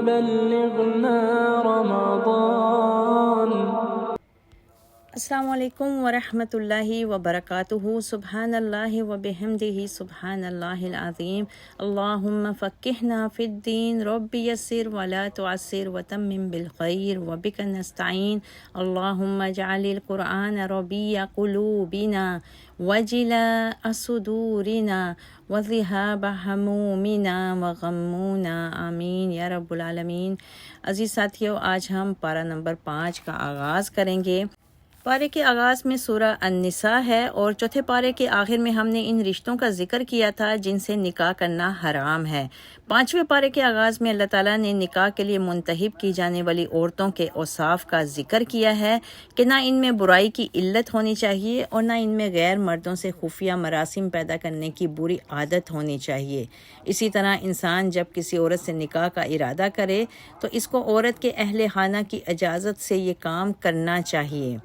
بلغنا رمضان. السلام علیکم ورحمۃ اللہ وبرکاتہ. سبحان اللہ وبحمدہ سبحان اللہ العظیم. اللہم فقہنا فی الدین رب یسر ولا تعسر وتمم بالخیر وبک نستعین. اللہم اجعل القرآن ربیع قلوبنا وجلاء صدورنا وذهاب همومنا وغمونا آمین یا رب العالمین. عزیز ساتھیو، آج ہم پارہ نمبر 5 کا آغاز کریں گے. پارے کے آغاز میں سورہ النساء ہے اور چوتھے پارے کے آخر میں ہم نے ان رشتوں کا ذکر کیا تھا جن سے نکاح کرنا حرام ہے. 5ویں پارے کے آغاز میں اللہ تعالیٰ نے نکاح کے لیے منتخب کی جانے والی عورتوں کے اوصاف کا ذکر کیا ہے کہ نہ ان میں برائی کی علت ہونی چاہیے اور نہ ان میں غیر مردوں سے خفیہ مراسم پیدا کرنے کی بری عادت ہونی چاہیے. اسی طرح انسان جب کسی عورت سے نکاح کا ارادہ کرے تو اس کو عورت کے اہل خانہ کی اجازت سے یہ کام کرنا چاہیے.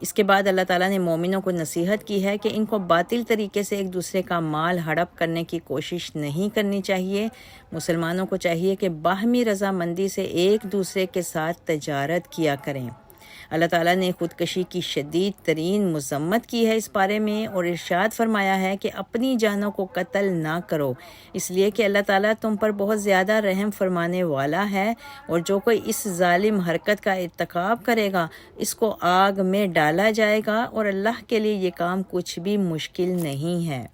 اس کے بعد اللہ تعالیٰ نے مومنوں کو نصیحت کی ہے کہ ان کو باطل طریقے سے ایک دوسرے کا مال ہڑپ کرنے کی کوشش نہیں کرنی چاہیے. مسلمانوں کو چاہیے کہ باہمی رضامندی سے ایک دوسرے کے ساتھ تجارت کیا کریں. اللہ تعالیٰ نے خودکشی کی شدید ترین مذمت کی ہے اس بارے میں اور ارشاد فرمایا ہے کہ اپنی جانوں کو قتل نہ کرو، اس لیے کہ اللہ تعالیٰ تم پر بہت زیادہ رحم فرمانے والا ہے، اور جو کوئی اس ظالم حرکت کا ارتکاب کرے گا اس کو آگ میں ڈالا جائے گا، اور اللہ کے لیے یہ کام کچھ بھی مشکل نہیں ہے.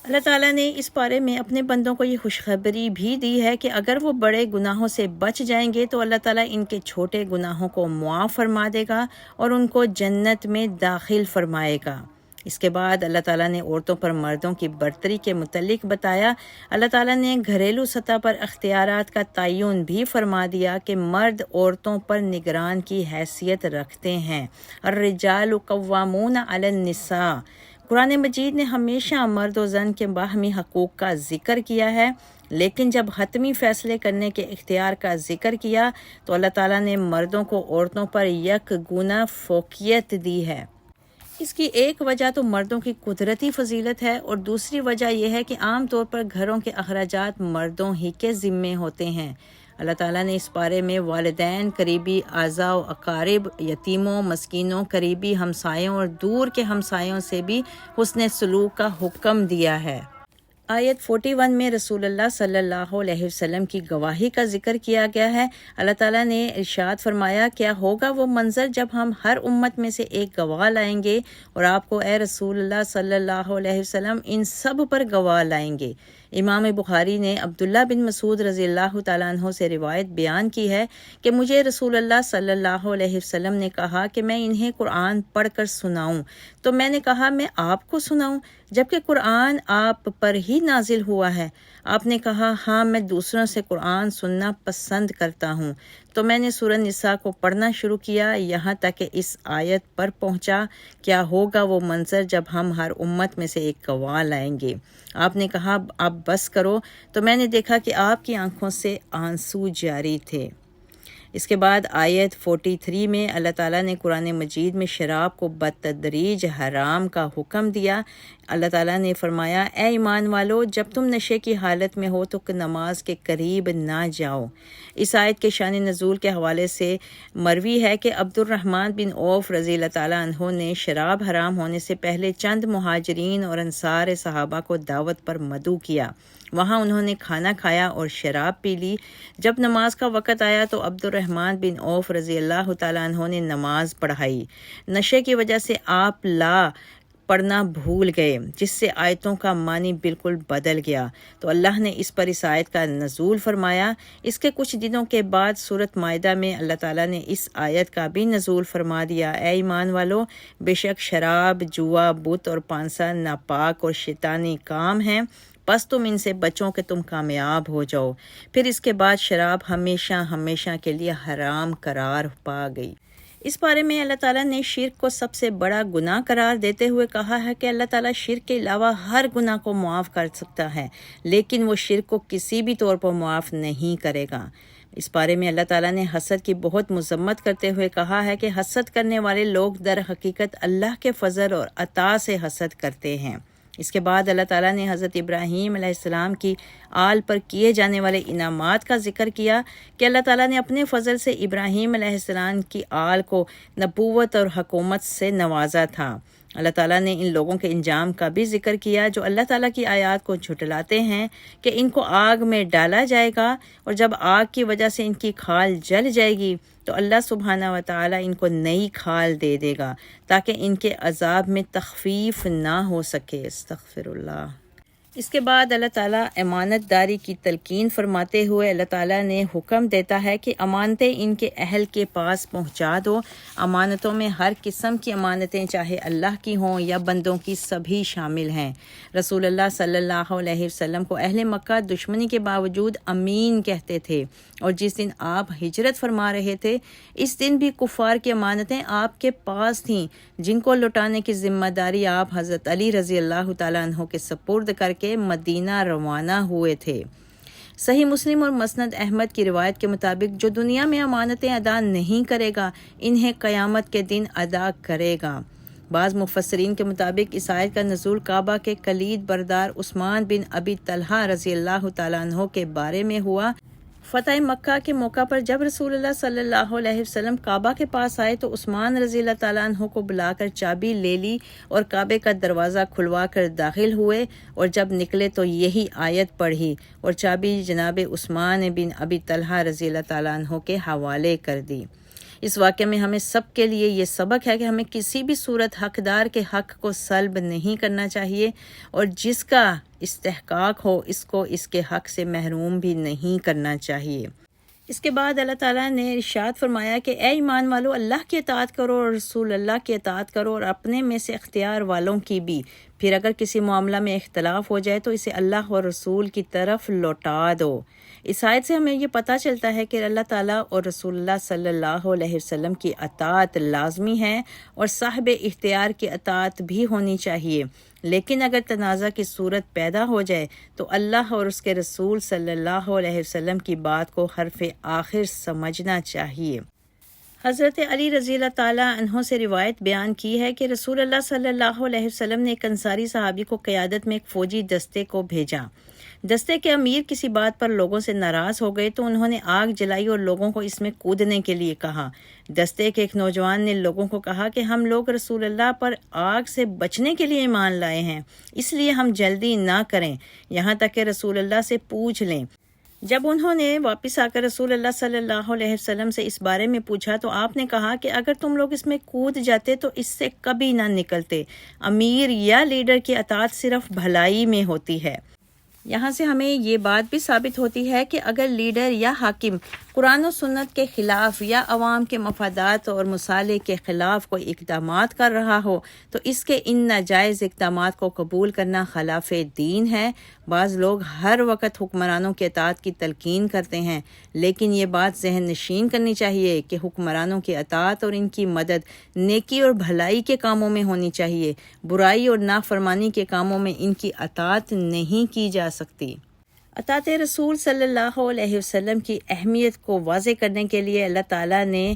اللہ تعالیٰ نے اس بارے میں اپنے بندوں کو یہ خوشخبری بھی دی ہے کہ اگر وہ بڑے گناہوں سے بچ جائیں گے تو اللہ تعالیٰ ان کے چھوٹے گناہوں کو معاف فرما دے گا اور ان کو جنت میں داخل فرمائے گا. اس کے بعد اللہ تعالیٰ نے عورتوں پر مردوں کی برتری کے متعلق بتایا. اللہ تعالیٰ نے گھریلو سطح پر اختیارات کا تعین بھی فرما دیا کہ مرد عورتوں پر نگران کی حیثیت رکھتے ہیں. الرجال قوامون علی النساء. قرآن مجید نے ہمیشہ مرد و زن کے باہمی حقوق کا ذکر کیا ہے، لیکن جب حتمی فیصلے کرنے کے اختیار کا ذکر کیا تو اللہ تعالیٰ نے مردوں کو عورتوں پر یک گنا فوقیت دی ہے. اس کی ایک وجہ تو مردوں کی قدرتی فضیلت ہے اور دوسری وجہ یہ ہے کہ عام طور پر گھروں کے اخراجات مردوں ہی کے ذمے ہوتے ہیں. اللہ تعالیٰ نے اس بارے میں والدین، قریبی اعزاء و اقارب، یتیموں، مسکینوں، قریبی ہمسایوں اور دور کے ہمسایوں سے بھی حسن سلوک کا حکم دیا ہے. آیت 41 میں رسول اللہ صلی اللہ علیہ وسلم کی گواہی کا ذکر کیا گیا ہے. اللہ تعالیٰ نے ارشاد فرمایا، کیا ہوگا وہ منظر جب ہم ہر امت میں سے ایک گواہ لائیں گے اور آپ کو اے رسول اللہ صلی اللہ علیہ وسلم ان سب پر گواہ لائیں گے. امام بخاری نے عبداللہ بن مسعود رضی اللہ تعالیٰ عنہ سے روایت بیان کی ہے کہ مجھے رسول اللہ صلی اللہ علیہ وسلم نے کہا کہ میں انہیں قرآن پڑھ کر سناؤں، تو میں نے کہا میں آپ کو سناؤں جبکہ قرآن آپ پر ہی نازل ہوا ہے. آپ نے کہا ہاں میں دوسروں سے قرآن سننا پسند کرتا ہوں. تو میں نے سورہ نساء کو پڑھنا شروع کیا یہاں تک کہ اس آیت پر پہنچا، کیا ہوگا وہ منظر جب ہم ہر امت میں سے ایک گواہ لائیں گے. آپ نے کہا اب بس کرو، تو میں نے دیکھا کہ آپ کی آنکھوں سے آنسو جاری تھے. اس کے بعد آیت 43 میں اللہ تعالیٰ نے قرآن مجید میں شراب کو بتدریج حرام کا حکم دیا. اللہ تعالیٰ نے فرمایا، اے ایمان والو، جب تم نشے کی حالت میں ہو تو نماز کے قریب نہ جاؤ. اس آیت کے شان نزول کے حوالے سے مروی ہے کہ عبد الرحمن بن عوف رضی اللہ تعالیٰ عنہ نے شراب حرام ہونے سے پہلے چند مہاجرین اور انصار صحابہ کو دعوت پر مدعو کیا. وہاں انہوں نے کھانا کھایا اور شراب پی لی. جب نماز کا وقت آیا تو عبد الرحمن بن عوف رضی اللہ تعالیٰ عنہ نے نماز پڑھائی. نشے کی وجہ سے آپ لا پڑھنا بھول گئے، جس سے آیتوں کا معنی بالکل بدل گیا. تو اللہ نے اس پر اس آیت کا نزول فرمایا. اس کے کچھ دنوں کے بعد سورۃ مائدہ میں اللہ تعالیٰ نے اس آیت کا بھی نزول فرما دیا، اے ایمان والو، بے شک شراب، جوا، بت اور پانسا ناپاک اور شیطانی کام ہیں، بس تم ان سے بچو کہ تم کامیاب ہو جاؤ. پھر اس کے بعد شراب ہمیشہ ہمیشہ کے لیے حرام قرار پا گئی. اس بارے میں اللہ تعالیٰ نے شرک کو سب سے بڑا گناہ قرار دیتے ہوئے کہا ہے کہ اللہ تعالیٰ شرک کے علاوہ ہر گناہ کو معاف کر سکتا ہے، لیکن وہ شرک کو کسی بھی طور پر معاف نہیں کرے گا. اس بارے میں اللہ تعالیٰ نے حسد کی بہت مذمت کرتے ہوئے کہا ہے کہ حسد کرنے والے لوگ در حقیقت اللہ کے فضل اور عطا سے حسد کرتے ہیں. اس کے بعد اللہ تعالیٰ نے حضرت ابراہیم علیہ السلام کی آل پر کیے جانے والے انعامات کا ذکر کیا کہ اللہ تعالیٰ نے اپنے فضل سے ابراہیم علیہ السلام کی آل کو نبوت اور حکومت سے نوازا تھا۔ اللہ تعالیٰ نے ان لوگوں کے انجام کا بھی ذکر کیا جو اللہ تعالیٰ کی آیات کو جھٹلاتے ہیں کہ ان کو آگ میں ڈالا جائے گا، اور جب آگ کی وجہ سے ان کی کھال جل جائے گی تو اللہ سبحانہ و تعالیٰ ان کو نئی کھال دے دے گا تاکہ ان کے عذاب میں تخفیف نہ ہو سکے۔ استغفر اللہ۔ اس کے بعد اللہ تعالیٰ امانت داری کی تلقین فرماتے ہوئے اللہ تعالیٰ نے حکم دیتا ہے کہ امانتیں ان کے اہل کے پاس پہنچا دو۔ امانتوں میں ہر قسم کی امانتیں چاہے اللہ کی ہوں یا بندوں کی سبھی شامل ہیں۔ رسول اللہ صلی اللہ علیہ وسلم کو اہل مکہ دشمنی کے باوجود امین کہتے تھے، اور جس دن آپ ہجرت فرما رہے تھے اس دن بھی کفار کی امانتیں آپ کے پاس تھیں، جن کو لوٹانے کی ذمہ داری آپ حضرت علی رضی اللہ تعالیٰ عنہ کے سپرد کر کے مدینہ روانہ ہوئے تھے۔ صحیح مسلم اور مسند احمد کی روایت کے مطابق جو دنیا میں امانتیں ادا نہیں کرے گا انہیں قیامت کے دن ادا کرے گا۔ بعض مفسرین کے مطابق اس آیت کا نزول کعبہ کے کلید بردار عثمان بن ابی طلحہ رضی اللہ تعالیٰ عنہ کے بارے میں ہوا۔ فتح مکہ کے موقع پر جب رسول اللہ صلی اللہ علیہ وسلم کعبہ کے پاس آئے تو عثمان رضی اللہ تعالیٰ عنہ کو بلا کر چابی لے لی اور کعبے کا دروازہ کھلوا کر داخل ہوئے، اور جب نکلے تو یہی آیت پڑھی اور چابی جناب عثمان بن ابی طلحہ رضی اللہ تعالیٰ عنہ کے حوالے کر دی۔ اس واقعے میں ہمیں سب کے لیے یہ سبق ہے کہ ہمیں کسی بھی صورت حقدار کے حق کو سلب نہیں کرنا چاہیے، اور جس کا استحقاق ہو اس کو اس کے حق سے محروم بھی نہیں کرنا چاہیے۔ اس کے بعد اللہ تعالیٰ نے ارشاد فرمایا کہ اے ایمان والو، اللہ کی اطاعت کرو اور رسول اللہ کی اطاعت کرو، اور اپنے میں سے اختیار والوں کی بھی۔ پھر اگر کسی معاملہ میں اختلاف ہو جائے تو اسے اللہ اور رسول کی طرف لوٹا دو۔ اس آیت سے ہمیں یہ پتہ چلتا ہے کہ اللہ تعالیٰ اور رسول اللہ صلی اللہ علیہ وسلم کی اطاعت لازمی ہے اور صاحب اختیار کی اطاعت بھی ہونی چاہیے، لیکن اگر تنازع کی صورت پیدا ہو جائے تو اللہ اور اس کے رسول صلی اللہ علیہ وسلم کی بات کو حرف آخر سمجھنا چاہیے۔ حضرت علی رضی اللہ تعالیٰ عنہ سے روایت بیان کی ہے کہ رسول اللہ صلی اللہ علیہ وسلم نے ایک انصاری صحابی کو قیادت میں ایک فوجی دستے کو بھیجا۔ دستے کے امیر کسی بات پر لوگوں سے ناراض ہو گئے تو انہوں نے آگ جلائی اور لوگوں کو اس میں کودنے کے لیے کہا۔ دستے کے ایک نوجوان نے لوگوں کو کہا کہ ہم لوگ رسول اللہ پر آگ سے بچنے کے لیے ایمان لائے ہیں، اس لیے ہم جلدی نہ کریں یہاں تک کہ رسول اللہ سے پوچھ لیں۔ جب انہوں نے واپس آ کر رسول اللہ صلی اللہ علیہ وسلم سے اس بارے میں پوچھا تو آپ نے کہا کہ اگر تم لوگ اس میں کود جاتے تو اس سے کبھی نہ نکلتے۔ امیر یا لیڈر کی اطاعت صرف بھلائی میں ہوتی ہے۔ یہاں سے ہمیں یہ بات بھی ثابت ہوتی ہے کہ اگر لیڈر یا حاکم قرآن و سنت کے خلاف یا عوام کے مفادات اور مصالح کے خلاف کوئی اقدامات کر رہا ہو تو اس کے ان ناجائز اقدامات کو قبول کرنا خلاف دین ہے۔ بعض لوگ ہر وقت حکمرانوں کی اطاعت کی تلقین کرتے ہیں، لیکن یہ بات ذہن نشین کرنی چاہیے کہ حکمرانوں کی اطاعت اور ان کی مدد نیکی اور بھلائی کے کاموں میں ہونی چاہیے، برائی اور نافرمانی کے کاموں میں ان کی اطاعت نہیں کی جا سکتی۔ اطاعت رسول صلی اللہ علیہ وسلم کی اہمیت کو واضح کرنے کے لیے اللہ تعالیٰ نے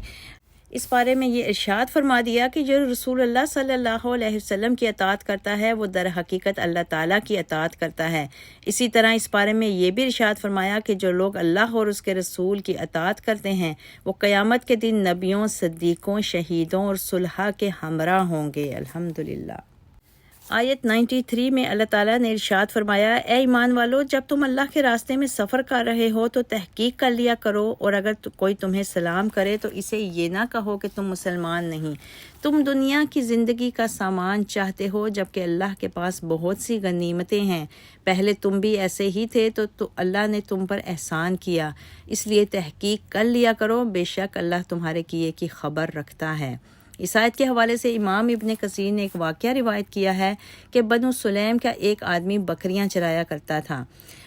اس بارے میں یہ ارشاد فرما دیا کہ جو رسول اللہ صلی اللہ علیہ وسلم کی اطاعت کرتا ہے وہ در حقیقت اللہ تعالیٰ کی اطاعت کرتا ہے۔ اسی طرح اس بارے میں یہ بھی ارشاد فرمایا کہ جو لوگ اللہ اور اس کے رسول کی اطاعت کرتے ہیں وہ قیامت کے دن نبیوں، صدیقوں، شہیدوں اور صلحاء کے ہمراہ ہوں گے۔ الحمدللہ۔ آیت 93 میں اللہ تعالیٰ نے ارشاد فرمایا، اے ایمان والو، جب تم اللہ کے راستے میں سفر کر رہے ہو تو تحقیق کر لیا کرو، اور اگر کوئی تمہیں سلام کرے تو اسے یہ نہ کہو کہ تم مسلمان نہیں۔ تم دنیا کی زندگی کا سامان چاہتے ہو جبکہ اللہ کے پاس بہت سی غنیمتیں ہیں۔ پہلے تم بھی ایسے ہی تھے تو اللہ نے تم پر احسان کیا، اس لیے تحقیق کر لیا کرو، بے شک اللہ تمہارے کیے کی خبر رکھتا ہے۔ اس آیت کے حوالے سے امام ابن کثیر نے ایک واقعہ روایت کیا ہے کہ بنو سلیم کا ایک آدمی بکریاں چرایا کرتا تھا۔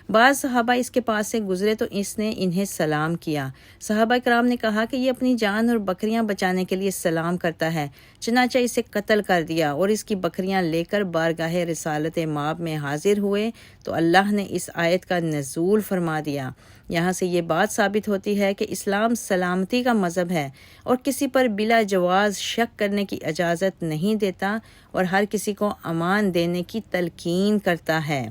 بعض صحابہ اس کے پاس سے گزرے تو اس نے انہیں سلام کیا۔ صحابہ کرام نے کہا کہ یہ اپنی جان اور بکریاں بچانے کے لیے سلام کرتا ہے، چنانچہ اسے قتل کر دیا اور اس کی بکریاں لے کر بارگاہ رسالت مآب میں حاضر ہوئے تو اللہ نے اس آیت کا نزول فرما دیا۔ یہاں سے یہ بات ثابت ہوتی ہے کہ اسلام سلامتی کا مذہب ہے اور کسی پر بلا جواز شک کرنے کی اجازت نہیں دیتا اور ہر کسی کو امان دینے کی تلقین کرتا ہے۔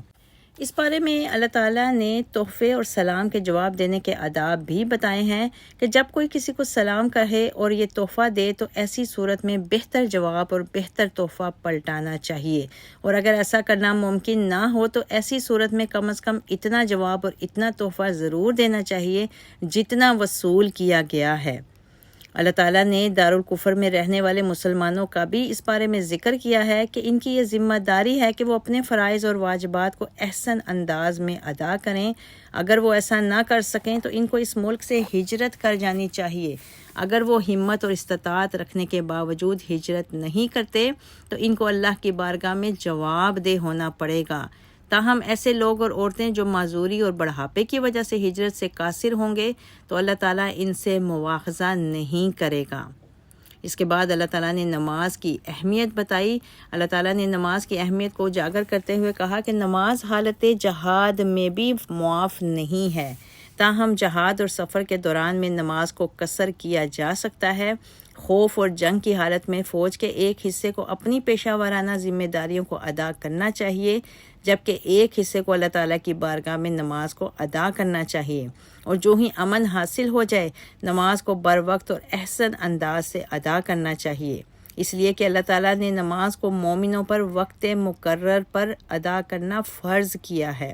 اس بارے میں اللہ تعالیٰ نے تحفے اور سلام کے جواب دینے کے آداب بھی بتائے ہیں کہ جب کوئی کسی کو سلام کہے اور یہ تحفہ دے تو ایسی صورت میں بہتر جواب اور بہتر تحفہ پلٹانا چاہیے، اور اگر ایسا کرنا ممکن نہ ہو تو ایسی صورت میں کم از کم اتنا جواب اور اتنا تحفہ ضرور دینا چاہیے جتنا وصول کیا گیا ہے۔ اللہ تعالیٰ نے دارالکفر میں رہنے والے مسلمانوں کا بھی اس بارے میں ذکر کیا ہے کہ ان کی یہ ذمہ داری ہے کہ وہ اپنے فرائض اور واجبات کو احسن انداز میں ادا کریں۔ اگر وہ ایسا نہ کر سکیں تو ان کو اس ملک سے ہجرت کر جانی چاہیے۔ اگر وہ ہمت اور استطاعت رکھنے کے باوجود ہجرت نہیں کرتے تو ان کو اللہ کی بارگاہ میں جواب دہ ہونا پڑے گا۔ تاہم ایسے لوگ اور عورتیں جو معذوری اور بڑھاپے کی وجہ سے ہجرت سے قاصر ہوں گے تو اللہ تعالیٰ ان سے مواخذہ نہیں کرے گا۔ اس کے بعد اللہ تعالیٰ نے نماز کی اہمیت بتائی۔ اللہ تعالیٰ نے نماز کی اہمیت کو اجاگر کرتے ہوئے کہا کہ نماز حالت جہاد میں بھی معاف نہیں ہے، تاہم جہاد اور سفر کے دوران میں نماز کو قصر کیا جا سکتا ہے۔ خوف اور جنگ کی حالت میں فوج کے ایک حصے کو اپنی پیشہ ورانہ ذمہ داریوں کو ادا کرنا چاہیے، جبکہ ایک حصے کو اللہ تعالیٰ کی بارگاہ میں نماز کو ادا کرنا چاہیے، اور جو ہی امن حاصل ہو جائے نماز کو بر وقت اور احسن انداز سے ادا کرنا چاہیے، اس لیے کہ اللہ تعالیٰ نے نماز کو مومنوں پر وقت مقرر پر ادا کرنا فرض کیا ہے۔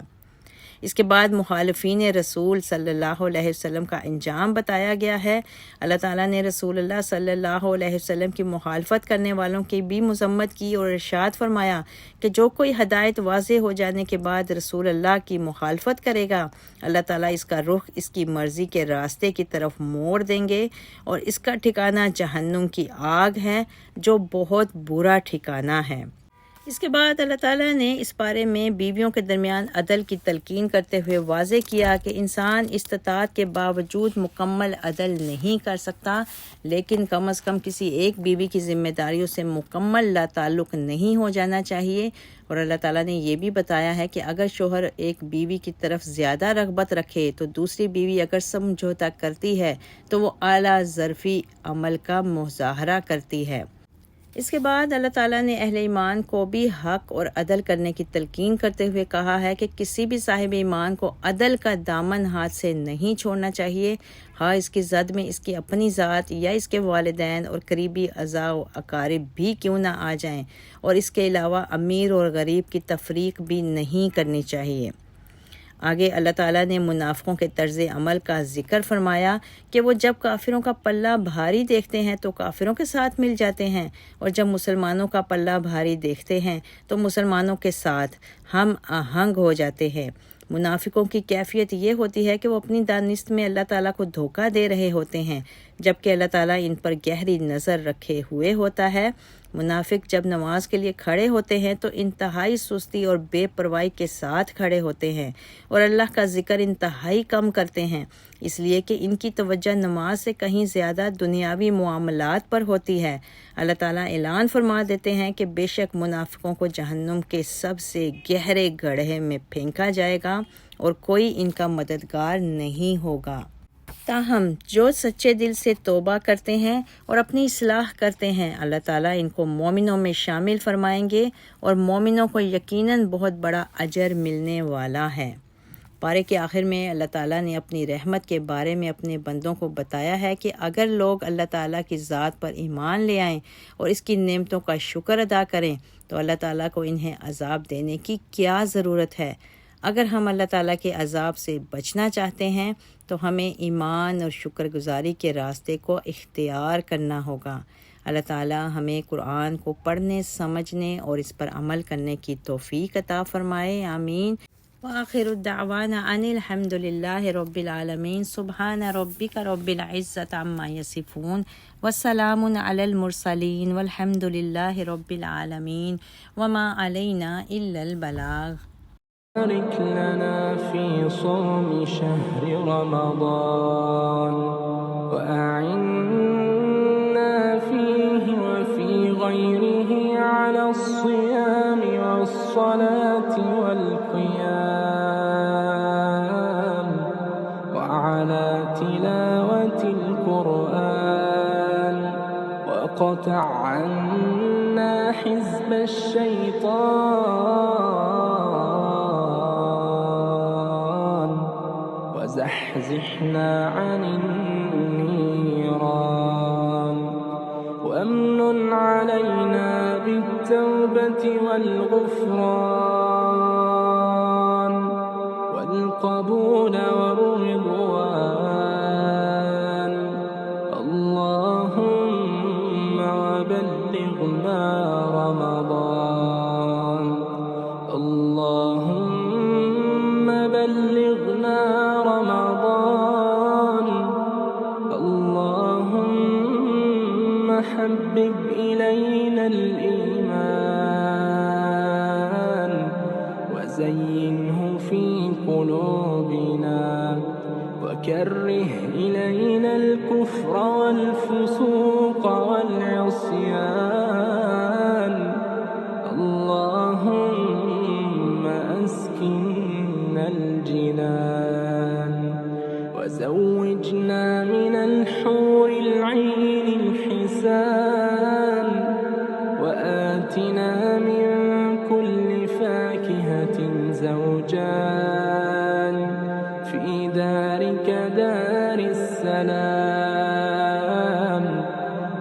اس کے بعد مخالفین رسول صلی اللہ علیہ وسلم کا انجام بتایا گیا ہے۔ اللہ تعالیٰ نے رسول اللہ صلی اللہ علیہ وسلم کی مخالفت کرنے والوں کی بھی مذمت کی اور ارشاد فرمایا کہ جو کوئی ہدایت واضح ہو جانے کے بعد رسول اللہ کی مخالفت کرے گا، اللہ تعالیٰ اس کا رخ اس کی مرضی کے راستے کی طرف موڑ دیں گے اور اس کا ٹھکانہ جہنم کی آگ ہے جو بہت برا ٹھکانہ ہے۔ اس کے بعد اللہ تعالیٰ نے اس بارے میں بیویوں کے درمیان عدل کی تلقین کرتے ہوئے واضح کیا کہ انسان استطاعت کے باوجود مکمل عدل نہیں کر سکتا، لیکن کم از کم کسی ایک بیوی کی ذمہ داریوں سے مکمل لا تعلق نہیں ہو جانا چاہیے۔ اور اللہ تعالیٰ نے یہ بھی بتایا ہے کہ اگر شوہر ایک بیوی کی طرف زیادہ رغبت رکھے تو دوسری بیوی اگر سمجھوتا کرتی ہے تو وہ اعلیٰ ظرفی عمل کا مظاہرہ کرتی ہے۔ اس کے بعد اللہ تعالیٰ نے اہل ایمان کو بھی حق اور عدل کرنے کی تلقین کرتے ہوئے کہا ہے کہ کسی بھی صاحب ایمان کو عدل کا دامن ہاتھ سے نہیں چھوڑنا چاہیے، ہاں اس کی زد میں اس کی اپنی ذات یا اس کے والدین اور قریبی اعزاء و اقارب بھی کیوں نہ آ جائیں، اور اس کے علاوہ امیر اور غریب کی تفریق بھی نہیں کرنی چاہیے۔ آگے اللہ تعالیٰ نے منافقوں کے طرز عمل کا ذکر فرمایا کہ وہ جب کافروں کا پلہ بھاری دیکھتے ہیں تو کافروں کے ساتھ مل جاتے ہیں، اور جب مسلمانوں کا پلہ بھاری دیکھتے ہیں تو مسلمانوں کے ساتھ ہم آہنگ ہو جاتے ہیں۔ منافقوں کی کیفیت یہ ہوتی ہے کہ وہ اپنی دانست میں اللہ تعالیٰ کو دھوکہ دے رہے ہوتے ہیں، جبکہ اللہ تعالیٰ ان پر گہری نظر رکھے ہوئے ہوتا ہے۔ منافق جب نماز کے لیے کھڑے ہوتے ہیں تو انتہائی سستی اور بے پرواہی کے ساتھ کھڑے ہوتے ہیں اور اللہ کا ذکر انتہائی کم کرتے ہیں، اس لیے کہ ان کی توجہ نماز سے کہیں زیادہ دنیاوی معاملات پر ہوتی ہے۔ اللہ تعالیٰ اعلان فرما دیتے ہیں کہ بے شک منافقوں کو جہنم کے سب سے گہرے گڑھے میں پھینکا جائے گا اور کوئی ان کا مددگار نہیں ہوگا۔ تاہم جو سچے دل سے توبہ کرتے ہیں اور اپنی اصلاح کرتے ہیں اللہ تعالیٰ ان کو مومنوں میں شامل فرمائیں گے، اور مومنوں کو یقیناً بہت بڑا اجر ملنے والا ہے۔ پارے کے آخر میں اللہ تعالیٰ نے اپنی رحمت کے بارے میں اپنے بندوں کو بتایا ہے کہ اگر لوگ اللہ تعالیٰ کی ذات پر ایمان لے آئیں اور اس کی نعمتوں کا شکر ادا کریں تو اللہ تعالیٰ کو انہیں عذاب دینے کی کیا ضرورت ہے۔ اگر ہم اللہ تعالیٰ کے عذاب سے بچنا چاہتے ہیں تو ہمیں ایمان اور شکر گزاری کے راستے کو اختیار کرنا ہوگا۔ اللہ تعالیٰ ہمیں قرآن کو پڑھنے، سمجھنے اور اس پر عمل کرنے کی توفیق عطا فرمائے، آمین۔ وآخر الدعوانا ان الحمد للہ رب العالمین، سبحان ربک رب العزۃ عما یصفون، والسلام علی المرسلین، والحمد للہ رب العالمین، وما علینا الا البلاغ۔ بارك لنا في صوم شهر رمضان، وأعنا فيه وفي غيره على الصيام والصلاة والقيام، وعلى تلاوة القرآن، وقطع عنا حزب الشيطان، وزحزحنا عن النيران، وأمن علينا بالتوبة والغفران والقبول والرضوان. اللهم وبلغنا رمضان، اللهم بلغنا رمضان، اللهم حبب إلينا الإيمان وزينه في قلوبنا، وكره إلينا الكفر والفسوق والعصيان. اللهم أسكننا الجنان، وزوجنا من الحور العين الحسان، وآتنا من كل فاكهة زوجان، في دارك دار السلام،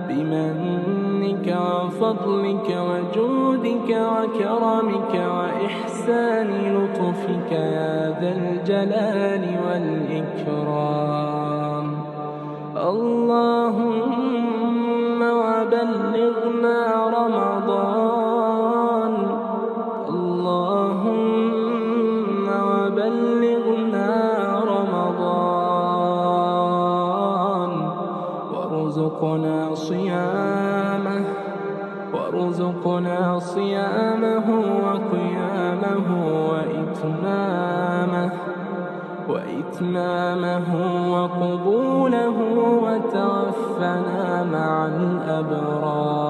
بمنك وفضلك وجودك وكرمك وإحسان لطفك يا ذا الجلال والإكرام. اللهم وبلغنا رمضان، اللهم وبلغنا رمضان، وارزقنا صيامه، وارزقنا صيامه وقيامه وإتمامه وقبوله، وتوفنا مع الأبرار.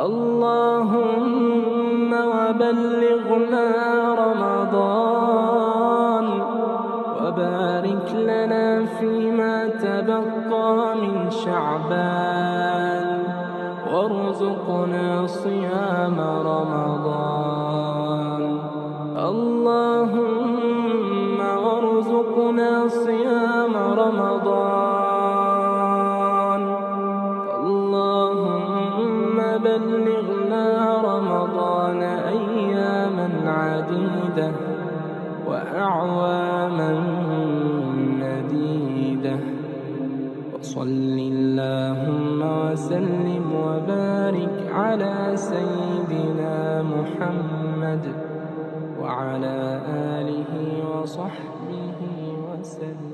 اللهم وبلغنا رمضان، وبارك لنا فيما تبقى من شعبان، وارزقنا صيام رمضان. اللهم وارزقنا صيام رمضان، اللهم بلغنا رمضان أياما عديدة وأعواما مديدة. وصل اللهم وسلم وبارك على سيدنا محمد وعلى آله وصحبه وسلم.